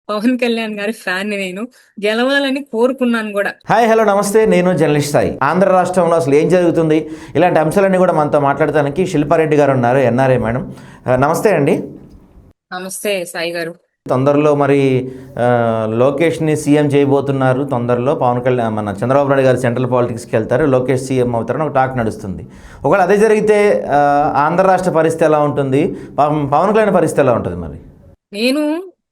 పవన్ కళ్యాణ్ గారి ఫ్యాన్ నేను. గెలవాలని కోరుకున్నాను కూడా. హాయ్ హలో నమస్తే, నేను జర్నలిస్ట్ సాయి. ఆంధ్ర రాష్ట్రంలో అసలు ఏం జరుగుతుంది, ఇలాంటి అంశాలన్నీ కూడా మనతో మాట్లాడటానికి శిల్పారెడ్డి గారు ఉన్నారు, ఎన్ఆర్ఐ మేడం. నమస్తే అండి. నమస్తే సాయి గారు. తొందరలో మరి లోకేష్ని సీఎం చేయబోతున్నారు. తొందరలో పవన్ కళ్యాణ్ మన చంద్రబాబు నాయుడు గారు సెంట్రల్ పాలిటిక్స్కి వెళ్తారు, లోకేష్ సీఎం అవుతారని ఒక టాక్ నడుస్తుంది. ఒకవేళ అదే జరిగితే ఆంధ్ర రాష్ట్ర పరిస్థితి ఎలా ఉంటుంది, పవన్ కళ్యాణ్ పరిస్థితి ఎలా ఉంటుంది మరి? నేను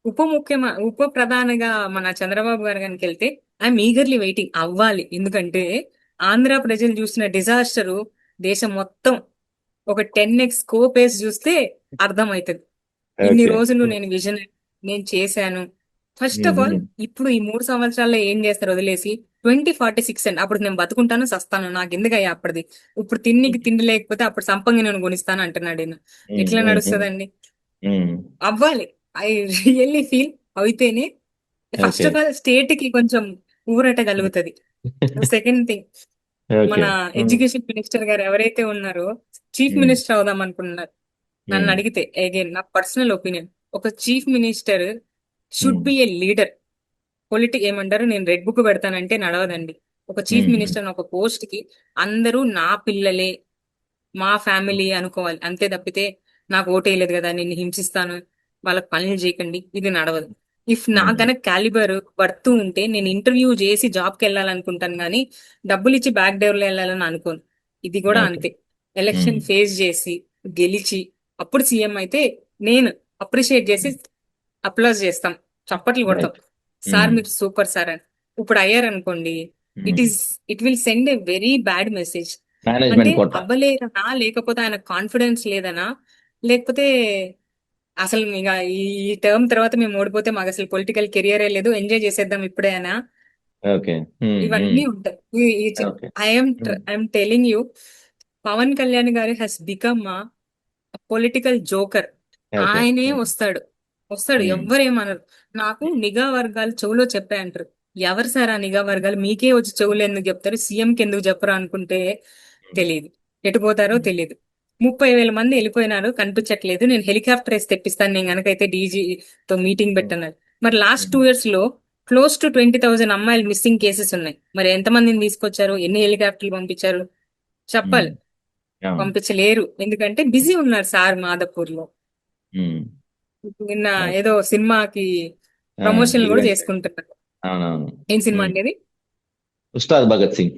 ఉప ప్రధానిగా మన చంద్రబాబు గారి కనుక వెళ్తే ఐఎమ్ ఈగర్లీ వెయిటింగ్ అవ్వాలి. ఎందుకంటే ఆంధ్ర ప్రజలు చూసిన డిజాస్టరు దేశం మొత్తం ఒక 10x స్కోప్ వేసి చూస్తే అర్థమవుతుంది. ఇన్ని ఓకే. రోజులు నేను చేశాను. ఫస్ట్ ఆఫ్ ఆల్ ఇప్పుడు ఈ 3 సంవత్సరాల్లో ఏం చేస్తారు వదిలేసి 2046 అండి. అప్పుడు నేను బతుకుంటాను సస్తాను, నాకు ఎందుకయ్యా అప్పటిది. ఇప్పుడు తిండి లేకపోతే అప్పుడు సంపంగి నేను కొనిస్తాను అంటున్నాడు ఈయన. ఎట్లా నడుస్తుందండి? అవ్వాలి. ఐ రియల్లీ ఫీల్ అయితేనే first okay. Of all state కి కొంచెం ఊరట కలుగుతుంది. Second thing, okay. మన ఎడ్యుకేషన్ మినిస్టర్ గారు ఎవరైతే ఉన్నారో చీఫ్ మినిస్టర్ అవుదాం అనుకుంటున్నారు. నన్ను అడిగితే అగైన్ నా పర్సనల్ ఒపీనియన్, ఒక chief minister should be A leader. ఏమంటారు, నేను రెడ్ బుక్ పెడతానంటే నడవదండి. ఒక చీఫ్ మినిస్టర్ ఒక పోస్ట్ కి అందరూ నా పిల్లలే, మా ఫ్యామిలీ అనుకోవాలి. అంతే తప్పితే నాకు ఓటేయలేదు కదా నేను హింసిస్తాను, వాళ్ళకి పనులు చేయకండి, ఇది నడవదు. ఇఫ్ నా కనుక క్యాలిబర్ వర్త్ ఉంటే నేను ఇంటర్వ్యూ చేసి జాబ్కి వెళ్ళాలనుకుంటాను, కానీ డబ్బులు ఇచ్చి బ్యాక్ డోర్ లో వెళ్ళాలని అనుకోను. ఇది కూడా ఓకే. అంతే. ఎలక్షన్ ఫేస్ చేసి గెలిచి అప్పుడు సీఎం అయితే నేను అప్రిషియేట్ చేసి అప్లాజ్ చేస్తాం, చప్పట్లు కొడతాం, రైట్. సార్ మీరు సూపర్ సార్ అని. ఇప్పుడు అయ్యారనుకోండి, it is it will send a very bad message. అంటే మేనేజ్మెంట్ కోట. అవ్వలేదనా, లేకపోతే ఆయన కాన్ఫిడెన్స్ లేదనా, లేకపోతే అసలు ఇక ఈ టర్మ్ తర్వాత మేము ఓడిపోతే మాకు అసలు పొలిటికల్ కెరియరే లేదు, ఎంజాయ్ చేసేద్దాం ఇప్పుడేనా, ఓకే. ఇవన్నీ ఉంటాయి. Okay. I'm telling you, Pawan Kalyan garu he's become political joker. Okay. ఆయనే వస్తాడు వస్తాడు ఎవ్వరేమనరు. నాకు నిఘా వర్గాలు చెవులో చెప్పాయంటారు. ఎవరు సార్ ఆ నిఘా వర్గాలు? మీకే వచ్చి చెవులు ఎందుకు చెప్తారు, సీఎం కి ఎందుకు చెప్పరు అనుకుంటే తెలియదు, ఎటు పోతారో తెలియదు. 30,000 మంది వెళ్ళిపోయినారు, కనిపించట్లేదు, నేను హెలికాప్టర్ వేసి తెప్పిస్తాను నేను గనకైతే డీజీతో మీటింగ్ పెట్టన్నారు. మరి లాస్ట్ 2 years లో క్లోజ్ టు 20,000 అమ్మాయిలు మిస్సింగ్ కేసెస్ ఉన్నాయి. మరి ఎంతమందిని తీసుకొచ్చారు, ఎన్ని హెలికాప్టర్లు పంపించారు చెప్పాలి. అవును. పంపించలేరు, ఎందుకంటే బిజీ ఉన్నారు సార్ మాదాపూర్ లో. నిన్న రైట్. ఏదో సినిమాకి ప్రమోషన్లు కూడా ఈవెంట్. చేసుకుంటున్నారు. అవునవును. ఏం సినిమా అండి అది? ఉస్తాద్ భగత్ సింగ్.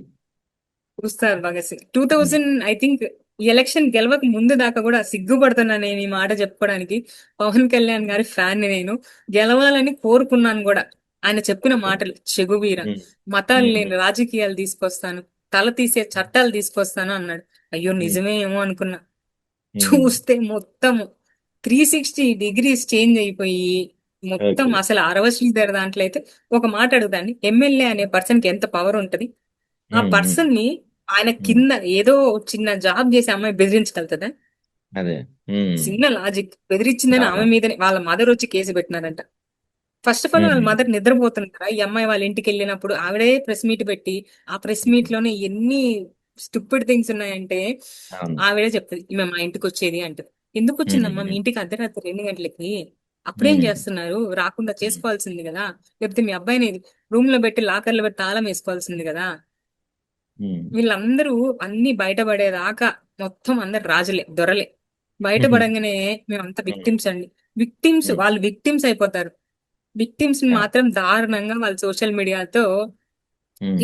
ఉస్తాద్ భగత్ సింగ్. 2000 I think. ఈ ఎలక్షన్ గెలవక ముందు దాకా కూడా సిగ్గుపడుతున్నా నేను ఈ మాట చెప్పుకోవడానికి. పవన్ కళ్యాణ్ గారి ఫ్యాన్ నేను, గెలవాలని కోరుకున్నాను కూడా. ఆయన చెప్పిన ఓకే. మాటలు చెగువీర. మతాలు లేని రాజకీయాలు తీసుకొస్తాను, తల తీసే చట్టాలు తీసుకొస్తాను అన్నాడు. అయ్యో నిజమే ఏమో అనుకున్నా. చూస్తే మొత్తం 360 degrees చేంజ్ అయిపోయి మొత్తం ఓకే. అసలు శ్రీధర్ దాంట్లో అయితే ఒక మాట అడుగుతాండి, ఎమ్మెల్యే అనే పర్సన్ కి ఎంత పవర్ ఉంటది? ఆ పర్సన్ ని ఆయన కింద ఏదో చిన్న జాబ్ చేసే అమ్మాయి బెదిరించగలుగుతుందా? అదే. చిన్న లాజిక్. బెదిరించిందని ఆమె అవును. మీదనే వాళ్ళ మదర్ వచ్చి కేసు పెట్టినారంట. ఫస్ట్ ఆఫ్ ఆల్ వాళ్ళ మదర్ నిద్రపోతుంటారా ఈ అమ్మాయి వాళ్ళ ఇంటికి వెళ్ళినప్పుడు? ఆవిడే ప్రెస్ మీట్ పెట్టి ఆ ప్రెస్ మీట్ లోనే ఎన్ని స్టూపిడ్ థింగ్స్ ఉన్నాయంటే అవును. ఆవిడే చెప్తుంది, ఈమె మా ఇంటికి వచ్చేది అంటది. ఎందుకు వచ్చిందమ్మా మీ ఇంటికి అర్ధరాత్రి 2 గంటలకి? అప్పుడేం చేస్తున్నారు? రాకుండా చేసుకోవాల్సింది కదా, లేకపోతే మీ అబ్బాయిని రూమ్ లో పెట్టి లాకర్లో పెట్టి తాళం వేసుకోవాల్సింది కదా. వీళ్ళందరూ అన్ని బయటపడేదాకా మొత్తం అందరు రాజులే, దొరలే. బయటపడంగానే మేమంతా విక్టిమ్స్ అండి. వాళ్ళు విక్టిమ్స్ అయిపోతారు. విక్టిమ్స్ మాత్రం దారుణంగా వాళ్ళు సోషల్ మీడియాతో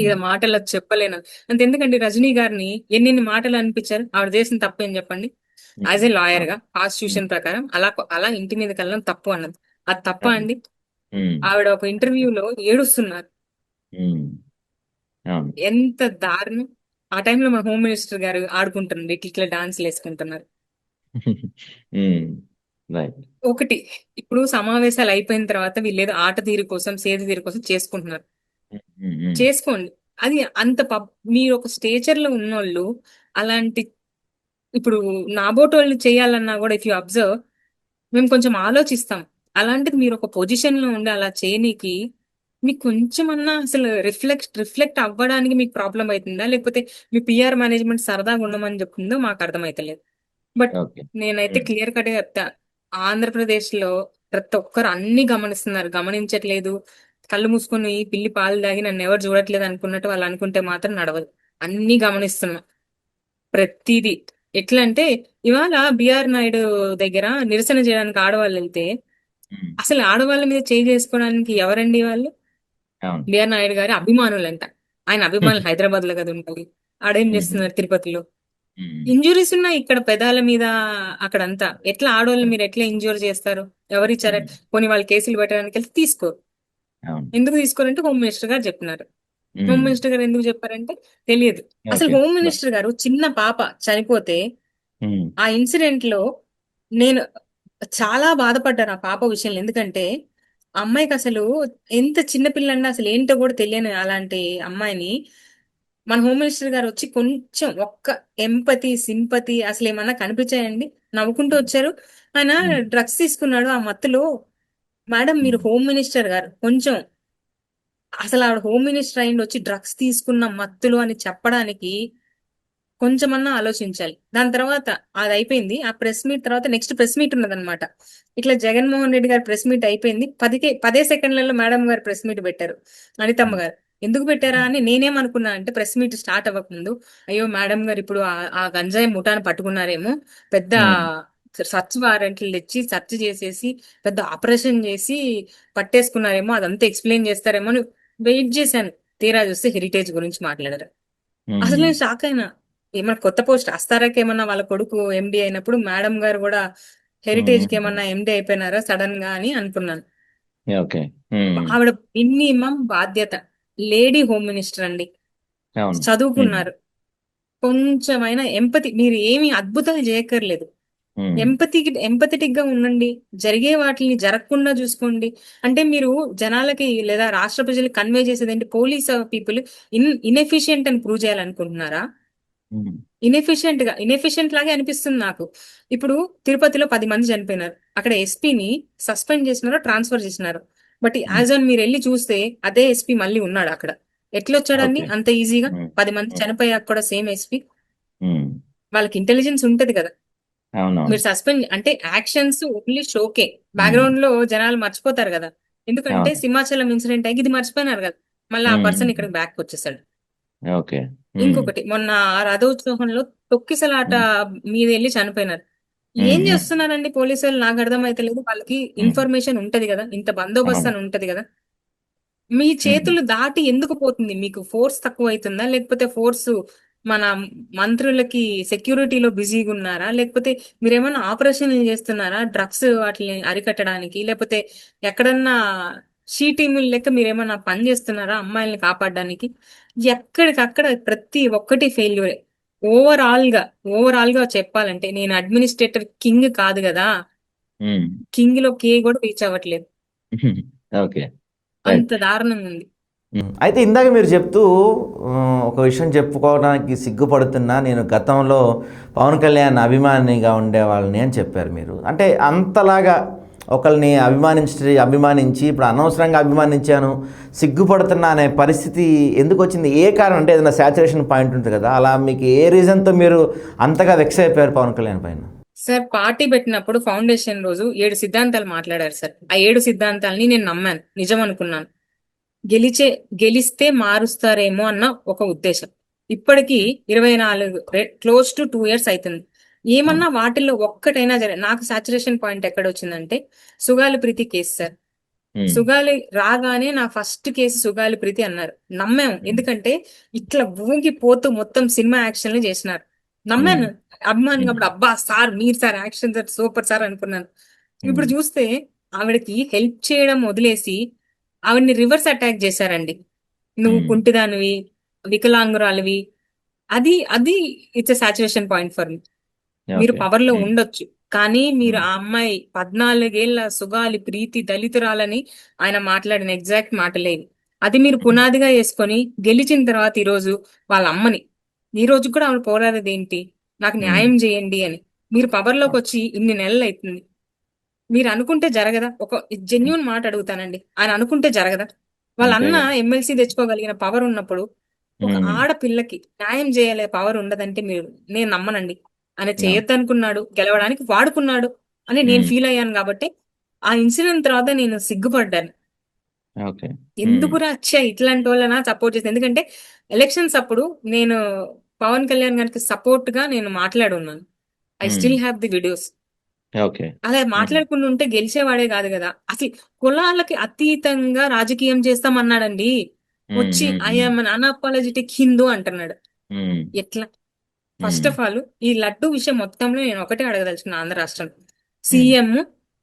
ఇక మాటల్లో చెప్పలేను. ఎందుకంటే రజనీ గారిని ఎన్ని మాటలు అనిపించారు, ఆవిడ చేసిన తప్పేం చెప్పండి? యాజ్ ఏ లాయర్ గా కాన్స్టిట్యూషన్ ప్రకారం అలా అలా ఇంటి మీద కళ్ళం తప్పు అన్నది. అది తప్ప అండి? ఆవిడ ఒక ఇంటర్వ్యూలో ఏడుస్తున్నారు. అవును. ఎంత దారుణం! ఆ టైంలో మన హోమ్ మినిస్టర్ గారు ఆడుకుంటున్నారు, ఇట్లా డాన్స్లు వేసుకుంటున్నారు. రైట్. ఒకటి, ఇప్పుడు సమావేశాలు అయిపోయిన తర్వాత వీళ్ళేదో ఆట తీరు కోసం సేద తీరు కోసం చేసుకుంటున్నారు. చేసుకోండి. అది అంత మీరు ఒక స్టేచర్ లో ఉన్నోళ్ళు అలాంటి, ఇప్పుడు నాబోటోళ్ళు చేయాలన్నా కూడా ఇఫ్ యూ అబ్జర్వ్, మేము కొంచెం ఆలోచిస్తాం. అలాంటిది మీరు ఒక పొజిషన్ లో ఉండి అలా చేయనీకి మీకు కొంచెమన్నా అసలు రిఫ్లెక్ట్ అవ్వడానికి మీకు ప్రాబ్లం అవుతుందా, లేకపోతే మీ పిఆర్ మేనేజ్మెంట్ సరదాగా ఉండమని చెప్తుందో మాకు అర్థమైతలేదు. But okay. నేనైతే క్లియర్ కట్ గా చెప్తా, ఆంధ్రప్రదేశ్ లో ప్రతి ఒక్కరు అన్ని గమనిస్తున్నారు, గమనించట్లేదు. కళ్ళు మూసుకొని పిల్లి పాలు తాగి నన్ను ఎవరు చూడట్లేదు అనుకున్నట్టు వాళ్ళు అనుకుంటే మాత్రం నడవదు. అన్ని గమనిస్తున్నా ప్రతిదీ. ఎట్లా అంటే ఇవాళ బిఆర్ నాయుడు దగ్గర నిరసన చేయడానికి ఆడవాళ్ళు వెళ్తే ఉమ్, అసలు ఆడవాళ్ళ మీద చేయి చేసుకోవడానికి ఎవరండి వాళ్ళు? అవును. బిఆర్ నాయుడు గారి అభిమానులంట. ఆయన అభిమానులు హైదరాబాద్ లో కదా ఉండాలి. ఆడేం ఉమ్, చేస్తున్నారు తిరుపతిలో? ఉమ్, ఇంజురీస్ ఉన్నాయి ఇక్కడ పెదాల మీద, అక్కడంతా. ఎట్లా ఆడవాళ్ళు మీరు ఎట్లా ఇంజూర్ చేస్తారు? ఎవరిచ్చారు? ఉమ్, పోనీ వాళ్ళు కేసులు పెట్టడానికి వెళ్తే తీసుకోరు. అవును. ఎందుకు తీసుకోరంటే హోమ్ మినిస్టర్ గారు చెప్పినారు. హోమ్ ఉమ్, మినిస్టర్ గారు ఎందుకు చెప్పారంటే తెలియదు. అసలు ఓకే. Home by. మినిస్టర్ గారు చిన్న పాప చనిపోతే ఉమ్, ఆ ఇన్సిడెంట్ లో నేను చాలా బాధపడ్డాను ఆ పాప విషయంలో. ఎందుకంటే ఆ అమ్మాయికి అసలు ఎంత చిన్న పిల్లండి, అసలు ఏంటో కూడా తెలియని అలాంటి అమ్మాయిని మన హోమ్ మినిస్టర్ గారు వచ్చి కొంచెం ఒక్క ఎంపతి సింపతి అసలు ఏమన్నా కనిపించాయండి? నవ్వుకుంటూ వచ్చారు. ఆయన ఉమ్, డ్రగ్స్ తీసుకున్నాడు ఆ మత్తులో. మేడం మీరు ఉమ్, హోమ్ మినిస్టర్ గారు కొంచెం అసలు ఆవిడ హోమ్ మినిస్టర్ అయిండి వచ్చి డ్రగ్స్ తీసుకున్న మత్తులు అని చెప్పడానికి కొంచెమన్నా ఆలోచించాలి. దాని తర్వాత అది అయిపోయింది. ఆ ప్రెస్ మీట్ తర్వాత నెక్స్ట్ ప్రెస్ మీట్ ఉన్నదన్నమాట. ఇట్లా జగన్మోహన్ రెడ్డి గారి ప్రెస్ మీట్ అయిపోయింది. 10 సెకండ్లలో మేడం గారు ప్రెస్ మీట్ పెట్టారు, అనితమ్మ ఉమ్, గారు. ఎందుకు పెట్టారా అని నేనేమనుకున్నా అంటే, ప్రెస్ మీట్ స్టార్ట్ అవ్వకముందు అయ్యో మేడం గారు ఇప్పుడు ఆ గంజాయి ముఠాను పట్టుకున్నారేమో, పెద్ద ఉమ్, సర్చ్ వారెంట్లు తెచ్చి సెర్చ్ చేసేసి పెద్ద ఆపరేషన్ చేసి పట్టేసుకున్నారేమో, అదంతా ఎక్స్ప్లెయిన్ చేస్తారేమో అని వెయిట్ చేశాను. తీరా చూస్తే హెరిటేజ్ గురించి మాట్లాడారు. అసలు ఉమ్, నేను షాక్ అయినా. ఏమన్నా కొత్త పోస్ట్ అస్తారాకి ఏమన్నా వాళ్ళ కొడుకు ఎండి అయినప్పుడు మేడం గారు కూడా హెరిటేజ్ కి ఉమ్, ఏమన్నా ఎండి అయిపోయినారా సడన్ గా అని అనుకున్నాను. ఓకే. ఉమ్, ఆవిడ మినిమం బాధ్యత. లేడీ హోమ్ మినిస్టర్ అండి, అవును. ఉమ్, చదువుకున్నారు. కొంచెమైనా ఎంపతి, మీరు ఏమి అద్భుతాలు చేయక్కర్లేదు. ఉమ్, ఎంపథెటిక్ గా ఉండండి. జరిగే వాటిని జరగకుండా చూసుకోండి. అంటే మీరు జనాలకి లేదా రాష్ట్ర ప్రజలకు కన్వే చేసేది ఏంటి? పోలీస్ పీపుల్ ఇన్ఎఫిషియెంట్ అని ప్రూవ్ చేయాలనుకుంటున్నారా? ఉమ్, ఇన్ఎఫిషియెంట్ లాగే అనిపిస్తుంది నాకు. ఇప్పుడు తిరుపతిలో 10 మంది చనిపోయినారు. అక్కడ ఎస్పీని సస్పెండ్ చేసినారో ట్రాన్స్ఫర్ చేసినారు. బట్ ఉమ్, యాజ్ ఆన్ మీరు వెళ్ళి చూస్తే అదే ఎస్పీ మళ్ళీ ఉన్నాడు అక్కడ. ఎట్లొచ్చాడండి ఓకే. అంత ఈజీగా? ఉమ్, 10 మంది ఉమ్, చనిపోయాక కూడా సేమ్ ఎస్పీ. ఉమ్, వాళ్ళకి ఇంటెలిజెన్స్ ఉంటది కదా. అవునవును. మీరు సస్పెండ్ అంటే యాక్షన్స్ ఓన్లీ షోకే, ఉమ్, బ్యాక్గ్రౌండ్ లో జనాలు మర్చిపోతారు కదా. ఎందుకంటే అవును. సింహాచలం ఇన్సిడెంట్ అయ్యి ఇది మర్చిపోయినారు కదా. మళ్ళీ ఆ ఉమ్, పర్సన్ ఇక్కడ బ్యాక్ వచ్చేసాడు. ఓకే. ఉమ్, ఇంకొకటి మొన్న రథోత్సవంలో తొక్కిసలాట ఉమ్, మీద వెళ్ళి చనిపోయినారు. ఉమ్, ఏం ఉమ్, చేస్తున్నారండి పోలీసు వాళ్ళు? నాకు అర్థమైతలేదు. వాళ్ళకి ఉమ్, ఇన్ఫర్మేషన్ ఉంటది కదా, ఇంత బందోబస్తు అవును. అని ఉంటది కదా. మీ ఉమ్, చేతులు దాటి ఎందుకు పోతుంది? మీకు ఫోర్స్ తక్కువ అవుతుందా, లేకపోతే ఫోర్స్ మన మంత్రులకి సెక్యూరిటీలో బిజీగా ఉన్నారా, లేకపోతే మీరేమన్నా ఆపరేషన్లు చేస్తున్నారా డ్రగ్స్ వాటిని అరికట్టడానికి, లేకపోతే ఎక్కడన్నా షీ టీములు లెక్క మీరేమన్నా పని చేస్తున్నారా అమ్మాయిల్ని కాపాడడానికి? ఎక్కడికక్కడ ప్రతి ఒక్కటి ఫెయిల్యూరే. ఓవరాల్ గా ఓవరాల్ గా చెప్పాలంటే నేను అడ్మినిస్ట్రేటర్ కింగ్ కాదు కదా, ఉమ్, కింగ్ లో కే కూడా రీచ్ అవ్వట్లేదు. ఓకే. అంత రైట్. దారుణంగా ఉంది. అయితే ఇందాక మీరు చెప్తూ ఒక విషయం చెప్పుకోవడానికి సిగ్గుపడుతున్నా, నేను గతంలో పవన్ కళ్యాణ్ అభిమానిగా ఉండేవాళ్ళని అని చెప్పారు మీరు. అంటే అంతలాగా ఒకరిని అభిమానించి ఇప్పుడు అనవసరంగా అభిమానించాను, సిగ్గుపడుతున్నా అనే పరిస్థితి ఎందుకు వచ్చింది? ఏ కారణం? అంటే ఏదైనా శాచురేషన్ పాయింట్ ఉంటుంది కదా, అలా మీకు ఏ రీజన్తో మీరు అంతగా వెక్స్ అయిపోయారు పవన్ కళ్యాణ్ పైన? సార్ పార్టీ పెట్టినప్పుడు ఫౌండేషన్ రోజు 7 సిద్ధాంతాలు మాట్లాడారు సార్. ఆ 7 సిద్ధాంతాలని నేను నమ్మాను, నిజం అనుకున్నాను. గెలిస్తే మారుస్తారేమో అన్న ఒక ఉద్దేశం. ఇప్పటికి 24 క్లోజ్ టు 2 years అవుతుంది. ఏమన్నా అవును. వాటిల్లో ఒక్కటైనా నాకు సాచురేషన్ పాయింట్ ఎక్కడ వచ్చిందంటే సుగాలి ప్రీతి కేసు సార్. ఉమ్, సుగాలి రాగానే నా ఫస్ట్ కేసు సుగాలి ప్రీతి అన్నారు. నమ్మాము, ఉమ్, ఎందుకంటే ఇట్లా ఊగిపోతూ మొత్తం సినిమా యాక్షన్లు చేసినారు. ఉమ్, నమ్మాను అభిమానిగా. ఉమ్, అప్పుడు అబ్బా సార్ మీరు sir action sir super sir అనుకున్నాను. ఇప్పుడు ఉమ్, చూస్తే ఆవిడకి హెల్ప్ చేయడం వదిలేసి ఆవిడని రివర్స్ అటాక్ చేశారండి. నువ్వు ఉమ్, కుంటిదానివి, వికలాంగురాలివి. అది అది it's saturation point for me. మీరు ఓకే. పవర్ లో ఉమ్, ఉండొచ్చు, కానీ మీరు ఉమ్, ఆ అమ్మాయి 14 ఏళ్ల సుగాలి ప్రీతి దళితురాలని ఆయన మాట్లాడిన ఎగ్జాక్ట్ మాటలేవి. అది మీరు ఉమ్, పునాదిగా వేసుకొని గెలిచిన తర్వాత ఈ రోజు వాళ్ళ అమ్మని, ఈ రోజు కూడా ఆవిడ పోరాడేది ఏంటి? నాకు ఉమ్, న్యాయం చేయండి అని. మీరు పవర్ లోకి వచ్చి ఇన్ని నెలలు అవుతుంది. మీరు అనుకుంటే జరగదా? ఒక ఉమ్, జెన్యున్ మాట అడుగుతానండి, ఆయన అనుకుంటే జరగదా? వాళ్ళ అన్న అంతేగా. ఎమ్మెల్సీ తెచ్చుకోగలిగిన పవర్ ఉన్నప్పుడు ఒక ఉమ్, ఆడపిల్లకి న్యాయం చేయలే పవర్ ఉండదంటే మీరు, నేను నమ్మనండి. ఆయన అవును. చేయొద్దనుకున్నాడు, గెలవడానికి వాడుకున్నాడు అని నేను ఉమ్, ఫీల్ అయ్యాను కాబట్టి ఆ ఇన్సిడెంట్ తర్వాత నేను సిగ్గుపడ్డాను. ఓకే. ఎందుకురా అచ్చా ఇట్లాంటి వాళ్ళనా సపోర్ట్ చేసి, ఎందుకంటే ఎలక్షన్స్ అప్పుడు నేను పవన్ కళ్యాణ్ గారికి సపోర్ట్ గా నేను మాట్లాడున్నాను. I still have the videos. Okay. అలా మాట్లాడుకుంటూ ఉంటే గెలిచేవాడే కాదు కదా. అసలు కులాలకి అతీతంగా రాజకీయం చేస్తామన్నాడండి. వచ్చి ఐఎమ్ అన్ అన్అపాలజెటిక్ హిందూ అంటున్నాడు. ఎట్లా? ఫస్ట్ ఆఫ్ ఆల్ ఈ లడ్డు విషయం మొత్తంలో నేను ఒకటే అడగదలుచుకున్నా. ఆంధ్ర రాష్ట్రం సీఎం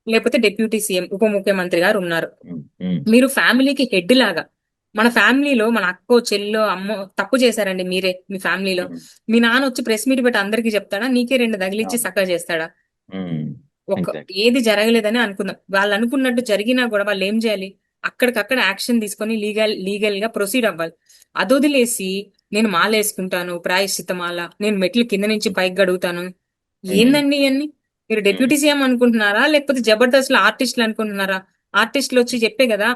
లేకపోతే డిప్యూటీ సీఎం ఉప ముఖ్యమంత్రి గారు ఉన్నారు. మీరు ఫ్యామిలీకి హెడ్ లాగా, మన ఫ్యామిలీలో మన అక్కో చెల్లో అమ్మో తప్పు చేశారండి మీరే మీ ఫ్యామిలీలో, మీ నాన్న వచ్చి ప్రెస్ మీట్ పెట్టి అందరికీ చెప్తాడా? నీకే రెండు తగిలిచ్చి సక్క చేస్తాడా? ఒక ఎగ్జాక్ట్. ఏది జరగలేదని అనుకుందాం. వాళ్ళు అనుకున్నట్టు జరిగినా కూడా వాళ్ళు ఏం చేయాలి? అక్కడికక్కడ యాక్షన్ తీసుకొని లీగల్ గా ప్రొసీడ్ అవ్వాలి. అదొదిలేసి నేను మాలేసుకుంటాను, ప్రాయశ్చిత్తమాల, నేను మెట్లు కింద నుంచి పైకి గడుగుతాను. ఏందండి ఇవన్నీ? మీరు డిప్యూటీ సీఎం అనుకుంటున్నారా లేకపోతే జబర్దస్త్ లో ఆర్టిస్టులు అనుకుంటున్నారా? ఆర్టిస్టులు వచ్చి చెప్పే కదా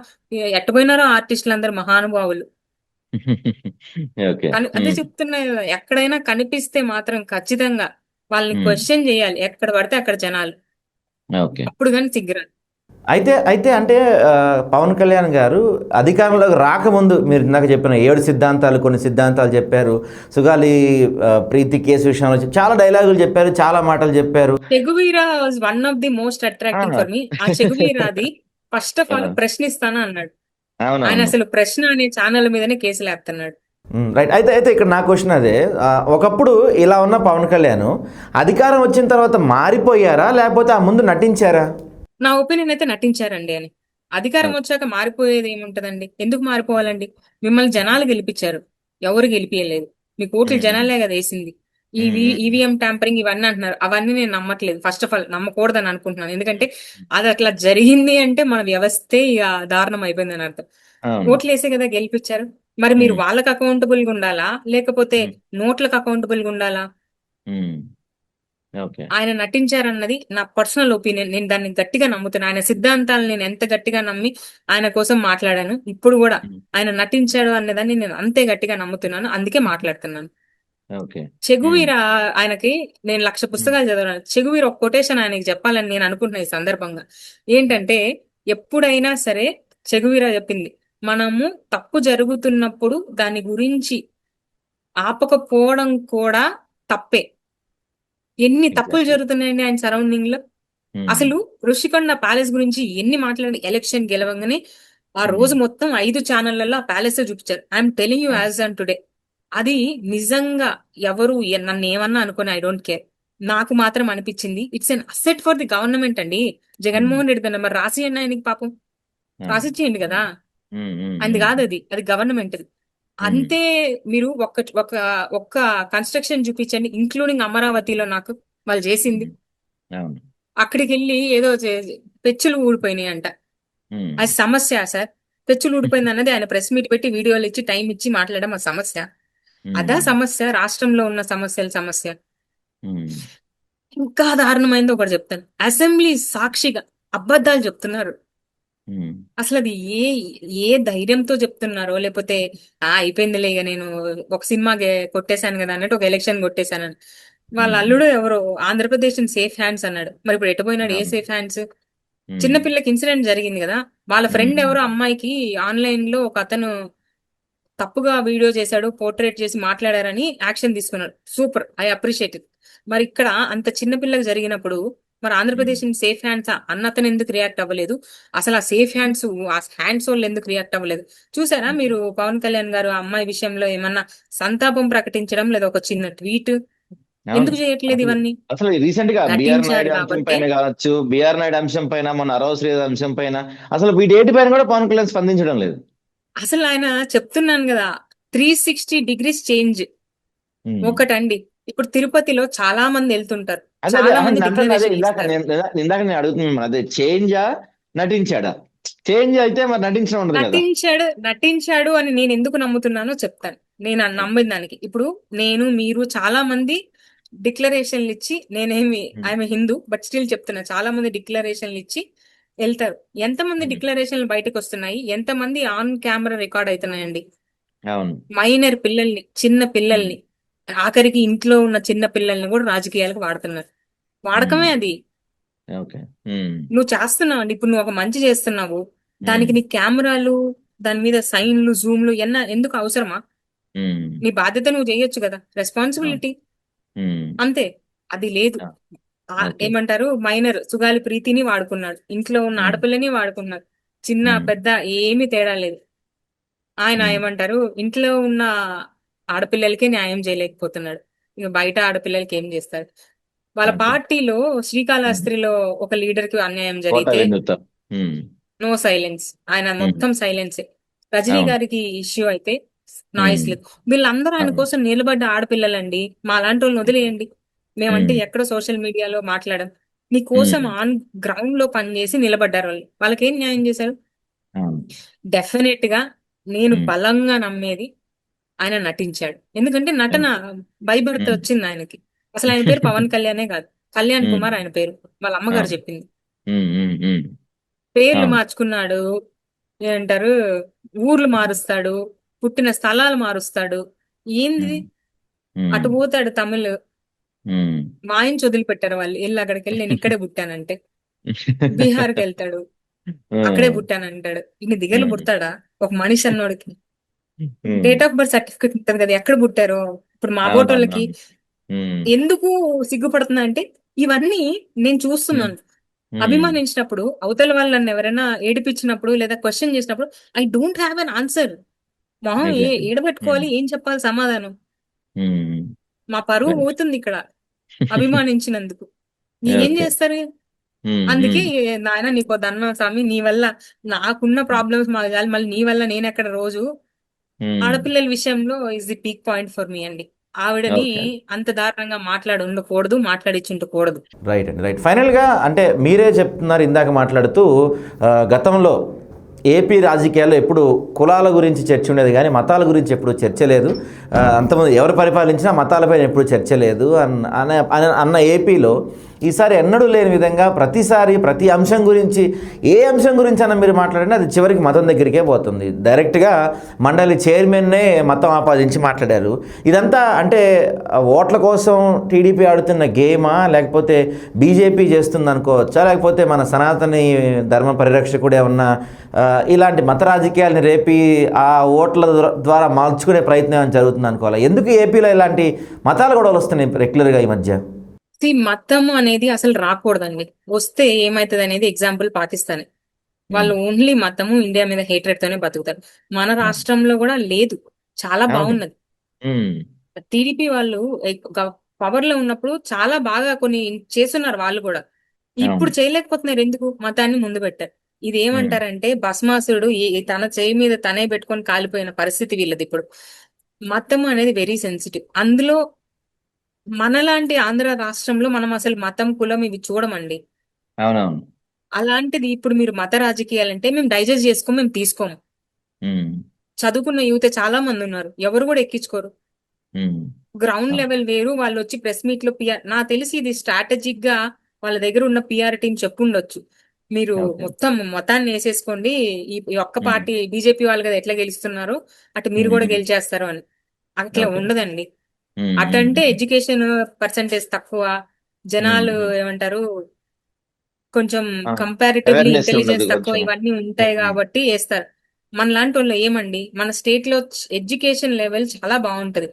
ఎట్టపోయినారో ఆర్టిస్టులు అందరు మహానుభావులు. ఓకే. అదే చెప్తున్నా కదా, ఎక్కడైనా కనిపిస్తే మాత్రం ఖచ్చితంగా వాళ్ళని క్వశ్చన్ చేయాలి. ఎక్కడ పడితే అక్కడ జనాలు. ఓకే. అప్పుడు కానీ సిగ్గురాదు. అయితే అయితే అంటే పవన్ కళ్యాణ్ గారు అధికారంలోకి రాకముందు మీరు ఇందాక చెప్పిన 7 సిద్ధాంతాలు, కొన్ని సిద్ధాంతాలు చెప్పారు. సుగాలి ప్రీతి కేసు విషయంలో చాలా డైలాగులు చెప్పారు, చాలా మాటలు చెప్పారు. చెగువీరా was one of the most attracting for me. ఆ చెగువీరాది ఫస్ట్ ఆఫ్ ఆల్ ప్రశ్నిస్తానా అన్నాడు. ఆయన అవునవును. అసలు ప్రశ్న అనే ఛానల్ మీదనే కేసులు వేస్తున్నాడు. రైట్. అయితే అయితే ఇక్కడ నా క్వశ్చన్ అదే, ఒకప్పుడు ఇలా ఉన్న పవన్ కళ్యాణ్ అధికారం వచ్చిన తర్వాత మారిపోయారా లేకపోతే ఆ ముందు నటించారా? నా ఒపీనియన్ అయితే నటించారండి అని. అధికారం వచ్చాక మారిపోయేది ఏముంటదండి? ఎందుకు మారిపోవాలండి? మిమ్మల్ని జనాలు గెలిపించారు, ఎవరు గెలిపియలేదు. మీ ఓట్లు జనాలే కదా వేసింది. ఈవీఎం ట్యాంపరింగ్ ఇవన్నీ అంటున్నారు, అవన్నీ నేను నమ్మట్లేదు. ఫస్ట్ ఆఫ్ ఆల్ నమ్మకూడదని అనుకుంటున్నాను. ఎందుకంటే అది అట్లా జరిగింది అంటే మన వ్యవస్థే ఇక దారుణం అయిపోయిందని అర్థం. అవును. ఓట్లు వేసే కదా గెలిపించారు. మరి మీరు వాళ్ళకి అకౌంటబుల్ గా ఉండాలా లేకపోతే నోట్లకు అకౌంటబుల్ గా ఉండాలా? ఓకే. ఆయన నటించారన్నది నా పర్సనల్ ఒపీనియన్. నేను దాన్ని గట్టిగా నమ్ముతున్నాను. ఆయన సిద్ధాంతాలు నేను ఎంత గట్టిగా నమ్మి ఆయన కోసం మాట్లాడాను, ఇప్పుడు కూడా ఆయన నటించాడు అన్నదాన్ని నేను అంతే గట్టిగా నమ్ముతున్నాను. అందుకే మాట్లాడుతున్నాను. ఓకే. చెగువీర ఆయనకి నేను 1,00,000 పుస్తకాలు చదివాను. చెగువీర ఒక కొటేషన్ ఆయనకి చెప్పాలని నేను అనుకుంటున్నా ఈ సందర్భంగా. ఏంటంటే, ఎప్పుడైనా సరే చెగువీర చెప్పింది, మనము తప్పు జరుగుతున్నప్పుడు దాని గురించి ఆపకపోవడం కూడా తప్పే. ఎన్ని తప్పులు ఎగ్జాక్ట్లీ. జరుగుతున్నాయండి ఆయన సరౌండింగ్ లో. అసలు ఋషికొండ ప్యాలెస్ గురించి ఎన్ని మాట్లాడి, ఎలక్షన్ గెలవంగానే ఆ రోజు మొత్తం 5 ఛానళ్లలో ఆ ప్యాలెస్ చూపించారు. I'm telling you as on today. అది నిజంగా ఎవరు నన్ను ఏమన్నా అనుకుని ఐ డోంట్ కేర్. నాకు మాత్రం అనిపించింది it's an asset for the government అండి. జగన్మోహన్ రెడ్డి దాన్ని మరి రాసి ఆయనకి పాపం రాసిచ్చేయండి కదా. అది కాదు, అది గవర్నమెంట్. అంతే. మీరు ఒక్క ఒక్క ఒక్క కన్స్ట్రక్షన్ చూపించండి ఇంక్లూడింగ్ అమరావతిలో నాకు వాళ్ళు చేసింది. అవును. అక్కడికి వెళ్ళి ఏదో పెచ్చులు ఊడిపోయినాయి అంట. అది సమస్య సార్? పెచ్చులు ఊడిపోయింది అన్నది ఆయన ప్రెస్ మీట్ పెట్టి వీడియోలు ఇచ్చి టైం ఇచ్చి మాట్లాడడం ఆ సమస్య? అదా సమస్య? రాష్ట్రంలో ఉన్న సమస్యల సమస్య. ఇంకా దారుణమైంది ఒకటి చెప్తాను. అసెంబ్లీ సాక్షిగా అబద్ధాలు చెప్తున్నారు. అసలు అది ఏ ఏ ధైర్యంతో చెప్తున్నారో, లేకపోతే అయిపోయిందిలే ఇక నేను ఒక సినిమా కొట్టేశాను కదా అన్నట్టు, ఒక ఎలక్షన్ కొట్టేశానని. వాళ్ళ అల్లుడు ఎవరో ఆంధ్రప్రదేశ్ సేఫ్ హ్యాండ్స్ అన్నాడు. మరి ఇప్పుడు ఎటుపోయినాడు? A safe hands? చిన్నపిల్లకి ఇన్సిడెంట్ జరిగింది కదా, వాళ్ళ ఫ్రెండ్ ఎవరో అమ్మాయికి ఆన్లైన్ లో ఒక అతను తప్పుగా వీడియో చేశాడు, పోర్ట్రేట్ చేసి మాట్లాడారని యాక్షన్ తీసుకున్నాడు. Super, I appreciate it. మరి ఇక్కడ అంత చిన్న పిల్లకి జరిగినప్పుడు మరి ఆంధ్రప్రదేశ్ సేఫ్ హ్యాండ్స్ అన్న అతను ఎందుకు రియాక్ట్ అవ్వలేదు? అసలు ఆ సేఫ్ హ్యాండ్స్ ఆ హ్యాండ్స్ వాళ్ళు ఎందుకు రియాక్ట్ అవ్వలేదు? చూసారా మీరు పవన్ కళ్యాణ్ గారు ఆ అమ్మాయి విషయంలో ఏమన్నా సంతాపం ప్రకటించడం లేదా ఒక చిన్న ట్వీట్ ఎందుకు చేయట్లేదు? ఇవన్నీ అసలు రీసెంట్ గా బిఆర్ నటించాడు నాయుడు అంశం కాబట్టి. పైన కావచ్చు, బిఆర్ నాయుడు అంశం పైన, మన అరవ శ్రీధర్ అంశం పైన, అసలు వీటి పైన కూడా పవన్ కళ్యాణ్ స్పందించడం లేదు. అసలు ఆయన చెప్తున్నాను కదా 360 degrees చేంజ్. ఒకటండి, ఇప్పుడు తిరుపతిలో చాలా మంది వెళ్తుంటారు, అదే చాలా మంది అదే డిక్లరేషన్ ఇందాక ఇస్తారు. నేను అడుగుతున్నాను, అదే చేంజా నటించాడా? చేంజ్ అయితే మరి నటించడం ఉండదు కదా. నటించాడు అని నేను ఎందుకు నమ్ముతున్నానో చెప్తాను. నేను నమ్మిన దానికి ఇప్పుడు నేను మీరు చాలా మంది డిక్లరేషన్లు ఇచ్చి, నేనేమి ఐఎమ్ హిందూ బట్ స్టిల్ చెప్తున్నా, చాలా మంది డిక్లరేషన్లు ఇచ్చి వెళ్తారు. ఎంతమంది డిక్లరేషన్లు బయటకు వస్తున్నాయి? ఎంతమంది ఆన్ కెమెరా రికార్డ్ అవుతున్నాయండి? అవును. మైనర్ పిల్లల్ని, చిన్న పిల్లల్ని, ఆఖరికి ఇంట్లో ఉన్న చిన్న పిల్లల్ని కూడా రాజకీయాలకు వాడుతున్నారు. వాడకమే అది. ఓకే. ఉమ్, నువ్వు చేస్తున్నావు అండి, ఇప్పుడు నువ్వు ఒక మంచి చేస్తున్నావు, ఉమ్, దానికి నీ కెమెరాలు, దాని మీద సైన్లు, జూమ్లు ఎందుకు అవసరమా? ఉమ్, నీ బాధ్యత నువ్వు చేయొచ్చు కదా, అవును. రెస్పాన్సిబిలిటీ. ఉమ్, అంతే. అది లేదు. ఆ, ఓకే. ఏమంటారు, మైనర్ సుగాలి ప్రీతిని వాడుకున్నాడు, ఇంట్లో ఉన్న ఉమ్, ఆడపిల్లని వాడుకున్నాడు, చిన్న ఉమ్, పెద్ద ఏమీ తేడా లేదు. ఆయన ఉమ్, ఏమంటారు, ఇంట్లో ఉన్న ఆడపిల్లలకే న్యాయం చేయలేకపోతున్నాడు, ఇక బయట ఆడపిల్లలకి ఏం చేస్తారు? వాళ్ళ ఓకే. పార్టీలో ఉమ్, శ్రీకాళహస్తిలో ఒక లీడర్ కి అన్యాయం కోట జరిగితే వినుత. ఉమ్, నో సైలెన్స్, ఆయన ఉమ్, మొత్తం సైలెన్సే. రజనీ అవును. గారికి ఇష్యూ అయితే నాయిస్ ఉమ్, లేదు. వీళ్ళందరూ ఆయన అవును. కోసం నిలబడ్డ ఆడపిల్లలండి. మా లాంటి వాళ్ళని ఓకే. వదిలేయండి, మేమంటే ఉమ్, ఎక్కడో సోషల్ మీడియాలో మాట్లాడడం. నీ కోసం ఉమ్, ఆన్ గ్రౌండ్ లో పనిచేసి నిలబడ్డారు వాళ్ళు. వాళ్ళకేం న్యాయం చేశారు? అవును. డెఫినెట్ గా నేను ఉమ్, బలంగా నమ్మేది, ఆయన నటించాడు. ఎందుకంటే నటన ఓకే. బై బర్త్ ఉమ్, వచ్చింది ఆయనకి. అసలు ఆయన పేరు పవన్ కళ్యాణే కాదు, కళ్యాణ్ ఉమ్, కుమార్ ఆయన పేరు, వాళ్ళ అమ్మగారు అవును. చెప్పింది. ఉమ్, ఉమ్, ఉమ్, పేర్లు అవును. మార్చుకున్నాడు, ఏంటారు, ఊర్లు మారుస్తాడు, పుట్టిన స్థలాలు మారుస్తాడు. ఏంది? ఉమ్, ఉమ్, అటు పోతాడు తమిళ్, ఉమ్. మా ఆయన వదిలిపెట్టారు వాళ్ళు, వెళ్ళి అక్కడికి వెళ్ళి నేను ఇక్కడే పుట్టానంటే. బీహార్కి వెళ్తాడు, అక్కడే ఉమ్, పుట్టానంటాడు. ఇన్ని దిగలు ఉమ్, పుడతాడా ఒక మనిషి అన్నోడికి? ఉమ్. డేట్ ఆఫ్ బర్త్ సర్టిఫికెట్ ఉంటుంది కదా, ఎక్కడ పుట్టారో. ఇప్పుడు మా బోటోళ్ళకి అవునవునవును. ఉమ్, ఎందుకు సిగ్గుపడుతున్నా అంటే, ఇవన్నీ నేను ఉమ్, చూస్తున్నాను. ఉమ్. అభిమానించినప్పుడు అవతల వాళ్ళు నన్ను ఎవరైనా ఏడిపించినప్పుడు లేదా క్వశ్చన్ చేసినప్పుడు I don't have an answer. మొహం ఎగ్జాక్ట్లీ. ఏడబెట్టుకోవాలి, ఉమ్, ఏం చెప్పాలి సమాధానం? ఉమ్. మా పరువు రైట్. పోతుంది ఇక్కడ అభిమానించినందుకు. ఏం ఓకే. చేస్తారు? ఉమ్, అందుకే, ఉమ్, నాయన నీకో దన్నం స్వామి, నీ వల్ల నాకున్న ప్రాబ్లమ్స్ మాకు చాలు, మళ్ళీ నీ వల్ల నేను ఎక్కడ రోజు. ఉమ్. ఆడపిల్లల విషయంలో is the peak point for me అండి. ఆవిడని ఓకే. అంత దారుణంగా మాట్లాడి ఉండకూడదు, మాట్లాడించుండకూడదు. రైట్ అండి, రైట్. ఫైనల్గా అంటే మీరే చెప్తున్నారు ఇందాక మాట్లాడుతూ గతంలో ఏపీ రాజకీయాల్లో ఎప్పుడు కులాల గురించి చర్చ ఉండేది కానీ మతాల గురించి ఎప్పుడు చర్చ లేదు. అంతమంది ఎవరు పరిపాలించినా మతాలపైన ఎప్పుడు చర్చ లేదు అన్న ఏపీలో ఈసారి ఎన్నడూ లేని విధంగా ప్రతిసారి ప్రతి అంశం గురించి, ఏ అంశం గురించి అన్న మీరు మాట్లాడినా అది చివరికి మతం దగ్గరికే పోతుంది. డైరెక్ట్గా మండలి చైర్మన్నే మతం ఆపాదించి మాట్లాడారు. ఇదంతా అంటే ఓట్ల కోసం టీడీపీ ఆడుతున్న గేమా, లేకపోతే బీజేపీ చేస్తుంది అనుకోవచ్చా, లేకపోతే మన సనాతని ధర్మ పరిరక్షకుడే ఉన్న ఇలాంటి మత రాజకీయాలని రేపి ఆ ఓట్ల ద్వారా మార్చుకునే ప్రయత్నం ఏమైనా జరుగుతుంది అనుకోవాలి? ఎందుకు ఏపీలో ఇలాంటి మతాల గొడవలు వస్తున్నాయి రెగ్యులర్గా ఈ మధ్య? మతం అనేది అసలు రాకూడదండి. వస్తే ఏమైతుంది అనేది ఎగ్జాంపుల్ పాకిస్తాన్. ఉమ్, వాళ్ళు ఓన్లీ మతము, ఇండియా మీద హేట్రెడ్ తోనే బతుకుతారు. మన అవును. రాష్ట్రంలో కూడా లేదు, చాలా అవును. బాగున్నది. ఉమ్, టీడీపీ వాళ్ళు పవర్ లో ఉన్నప్పుడు చాలా బాగా కొన్ని చేస్తున్నారు వాళ్ళు కూడా. అవును. ఇప్పుడు చేయలేకపోతున్నారు, ఎందుకు? మతాన్ని ముందు పెట్టారు. ఇది ఉమ్, ఏమంటారంటే, భస్మాసురుడు తన చేయి మీద తనే పెట్టుకొని కాలిపోయిన పరిస్థితి వీళ్ళది ఇప్పుడు. మతం అనేది వెరీ సెన్సిటివ్. అందులో మనలాంటి ఆంధ్ర రాష్ట్రంలో మనం అసలు మతం, కులం ఇవి చూడమండి. అవునవును. అలాంటిది ఇప్పుడు మీరు మత రాజకీయాలంటే మేము డైజెస్ట్ చేసుకోము, మేము తీసుకోము. ఉమ్, చదువుకున్న యువత చాలా మంది ఉన్నారు, ఎవరు కూడా ఎక్కించుకోరు. ఉమ్, గ్రౌండ్ అవును. లెవెల్ వేరు, వాళ్ళు వచ్చి ప్రెస్ మీట్ లో నాకు తెలిసి ఇది స్ట్రాటజిక్ గా వాళ్ళ దగ్గర ఉన్న పిఆర్ టీం చెప్పుండొచ్చు. మీరు ఓకే. మొత్తం మతాన్ని వేసేసుకోండి, ఈ ఒక్క ఉమ్, పార్టీ బీజేపీ వాళ్ళు కదా ఎట్లా గెలుస్తున్నారు, అటు మీరు ఉమ్, కూడా ఉమ్, గెలిచేస్తారు అని. అట్లా ఓకే. ఉండదండి. ఉమ్, ఉమ్, అటంటే ఉమ్, ఎడ్యుకేషన్ పర్సంటేజ్ తక్కువ, ఉమ్, జనాలు ఉమ్. ఏమంటారు, కొంచెం ఆ, కంపారిటివ్లీ అవేర్నెస్ ఉండదు ఇంటెలిజెన్స్ తక్కువ, కొంచెం. ఇవన్నీ ఉంటాయి ఉమ్, కాబట్టి వేస్తారు. మన లాంటి వాళ్ళు ఏమండి, మన స్టేట్ లో ఎడ్యుకేషన్ లెవెల్ చాలా బాగుంటది.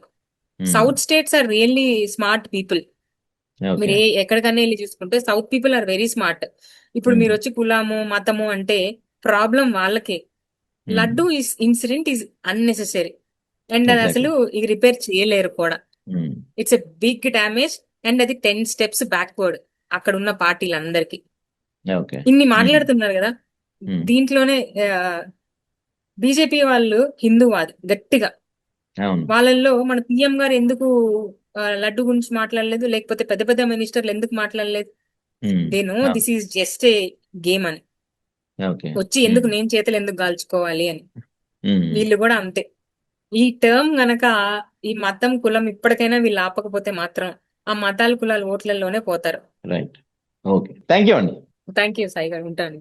Um, south states are really smart people. మీరు ఓకే. ఎక్కడికన్నా వెళ్ళి చూసుకుంటే south people are very smart. ఇప్పుడు ఉమ్, మీరు వచ్చి కులము, మతము అంటే ప్రాబ్లం వాళ్ళకే. Um, laddu incident is unnecessary, and అది అసలు ఎగ్జాక్ట్లీ. ఇది రిపేర్ చేయలేరు కూడా. Um, it's a big damage, and అది 10 స్టెప్స్ బ్యాక్వర్డ్ అక్కడ ఉన్న పార్టీలందరికీ. ఓకే. ఇన్ని ఉమ్, మాట్లాడుతున్నారు కదా, ఉమ్, దీంట్లోనే బీజేపీ వాళ్ళు హిందూవాది గట్టిగా. అవును. వాళ్ళల్లో మన పిఎం గారు ఎందుకు లడ్డు గురించి మాట్లాడలేదు, లేకపోతే పెద్ద పెద్ద మినిస్టర్లు ఎందుకు మాట్లాడలేదు? ఉమ్, దే నో అవును. This is just a game అని. ఓకే. వచ్చి ఎందుకు ఉమ్, నేను చేతులు ఎందుకు కాల్చుకోవాలి అని. ఉమ్, వీళ్ళు కూడా అంతే. ఈ టర్మ్ గనక, ఈ మతం, కులం ఇప్పటికైనా వీళ్ళు ఆపకపోతే మాత్రం ఆ మతాలు, కులాలు ఓట్లలోనే పోతారు. రైట్. ఓకే. థ్యాంక్ యూ అండి. థ్యాంక్ యూ సాయి గారు, ఉంటాను.